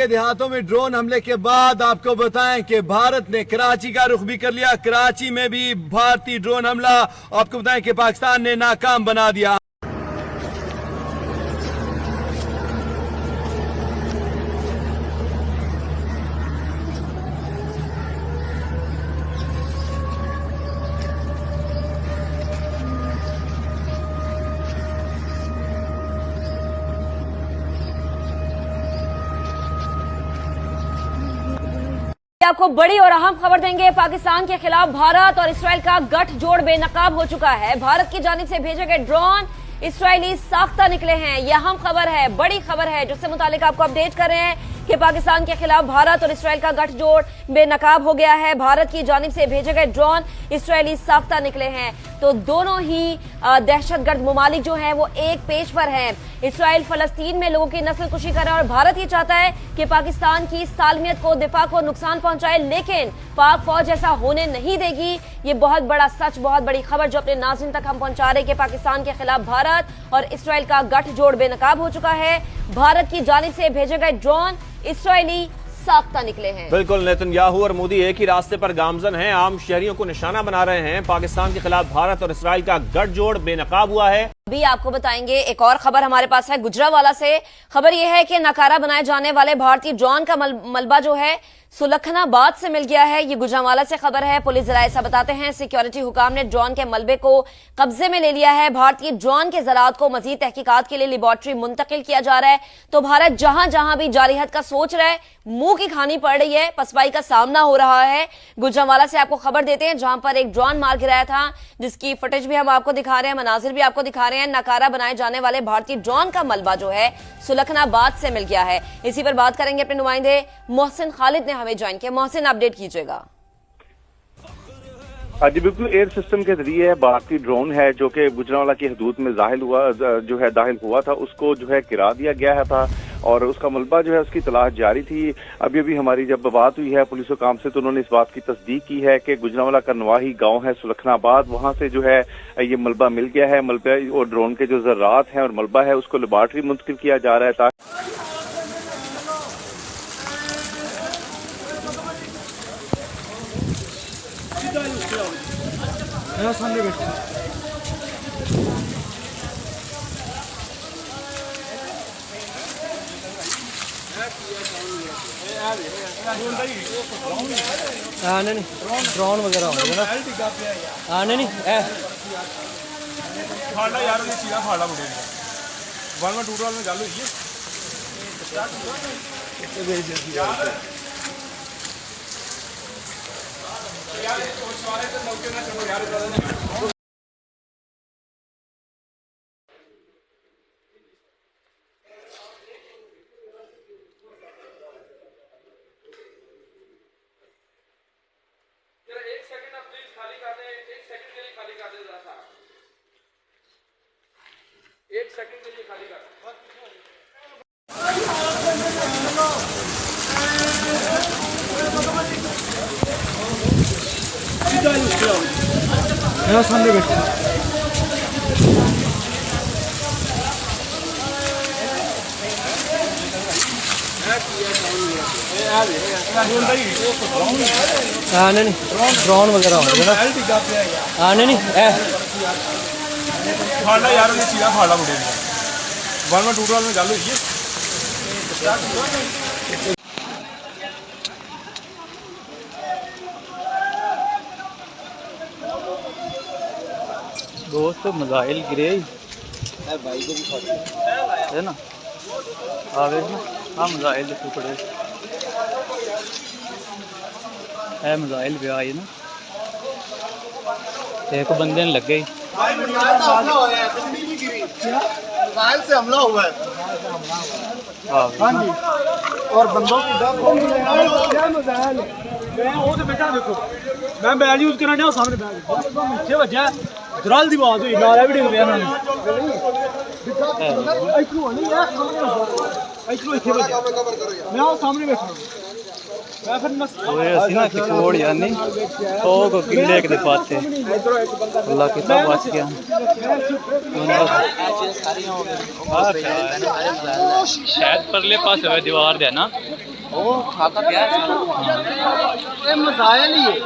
के देहातों में ड्रोन हमले के बाद आपको बताएं कि भारत ने कराची का रुख भी कर लिया। कराची में भी भारतीय ड्रोन हमला आपको बताएं कि पाकिस्तान ने नाकाम बना दिया। आपको बड़ी और अहम खबर देंगे। पाकिस्तान के खिलाफ भारत और इसराइल का गठजोड़ बेनकाब हो चुका है। भारत की जानिब से भेजे गए ड्रोन इसराइली साख्ता निकले हैं। यह अहम खबर है, बड़ी खबर है, जिससे मुतालिक आपको अपडेट कर रहे हैं कि पाकिस्तान के खिलाफ भारत और इसराइल का गठजोड़ बेनकाब हो गया है। भारत की जानिब से भेजे गए ड्रोन इसराइली साख्ता निकले हैं। तो दोनों ही दहशतगर्द ममालिक जो हैं वो एक पेज पर हैं। इसराइल फलस्तीन में लोगों की नस्लकुशी कर रहा है और भारत ये चाहता है कि पाकिस्तान की सालमियत को, दिफा को नुकसान पहुंचाए, लेकिन पाक फौज ऐसा होने नहीं देगी। ये बहुत बड़ा सच, बहुत बड़ी खबर जो अपने नाज़रीन तक हम पहुंचा रहे कि पाकिस्तान के खिलाफ भारत और इसराइल का गठजोड़ बेनकाब हो चुका है। भारत की जानिब से भेजे गए ड्रोन इसराइली साख्ता निकले हैं। बिल्कुल, नेतन्याहू और मोदी एक ही रास्ते पर गामजन हैं, आम शहरियों को निशाना बना रहे हैं। पाकिस्तान के खिलाफ भारत और इसराइल का गठजोड़ बेनकाब हुआ है। अभी आपको बताएंगे एक और खबर हमारे पास है गुजरावाला से। खबर यह है कि नकारा बनाए जाने वाले भारतीय ड्रोन का मलबा जो है सुलखनाबाद से मिल गया है। ये गुजरावाला से खबर है। पुलिस जरा ऐसा बताते हैं, सिक्योरिटी हुकाम ने ड्रोन के मलबे को कब्जे में ले लिया है। भारतीय ड्रोन के ज़राअत को मजीद तहकीकात के लिए लेबॉर्ट्री मुंतकिल किया जा रहा है। तो भारत जहां जहां भी जारिहत का सोच रहा है, मुंह की खानी पड़ रही है, पसपाई का सामना हो रहा है। गुजरावाला से आपको खबर देते हैं जहां पर एक ड्रोन मार गिराया था, जिसकी फुटेज भी हम आपको दिखा रहे हैं, मनाजिर भी आपको दिखा रहे हैं। नकारा बनाए जाने वाले भारतीय ड्रोन का मलबा जो है सुलखनाबाद से मिल गया है। इसी पर बात करेंगे अपने नुमाइंदे मोहसिन खालिद ने हमें ज्वाइन किया। मोहसिन, अपडेट कीजिएगा। जी बिल्कुल, एयर सिस्टम के जरिए भारतीय ड्रोन है जो कि गुजरांवाला की हदूद में दाखिल हुआ था, उसको जो है गिरा दिया गया था और उसका मलबा जो है उसकी तलाश जारी थी। अभी अभी हमारी जब बात हुई है पुलिस हुकाम से तो उन्होंने इस बात की तस्दीक की है कि गुजरांवाला का नवाही गांव है सुलखनाबाद, वहां से जो है ये मलबा मिल गया है। मलबा और ड्रोन के जो ज़राअत हैं और मलबा है उसको लेबॉर्ट्री मुंतकिल किया जा रहा है। सामने बैठे नहीं ड्रोन वगैरह होंगे ना नहीं फाड़ा यार ये चीज़ फाड़ा मुझे वन में टूट वाल में चालू हुई है। एक सेकंड के लिए खाली कर सामने बैठे नहीं ड्रोन वगैरह होंगे ना नहीं फाड़ा यार ये चीज़ फाड़ा मुझे वन में टूट वाल में चालू हुई है। दोस्त मिसाइल गिरे भाई को भी है ना आवे ना हाँ मिसाइल टुकड़े है मिसाइल भी आई ना एक बंदे ने लग गई मिसाइल से हमला हुआ है। हाँ जी और बंदों की मैं वो तो बेटा देखो मैं बैग यूज करना चाहूँ सामने बैग पीछे बजा दराल दी बात हुई नारा भी डिग गया मैं सामने बैठा छोड़ यानी तो किले के पाते अल्लाह की सब बच गया शायद परले पास दीवार दे ना वो खाता क्या है ये मसाइल ही है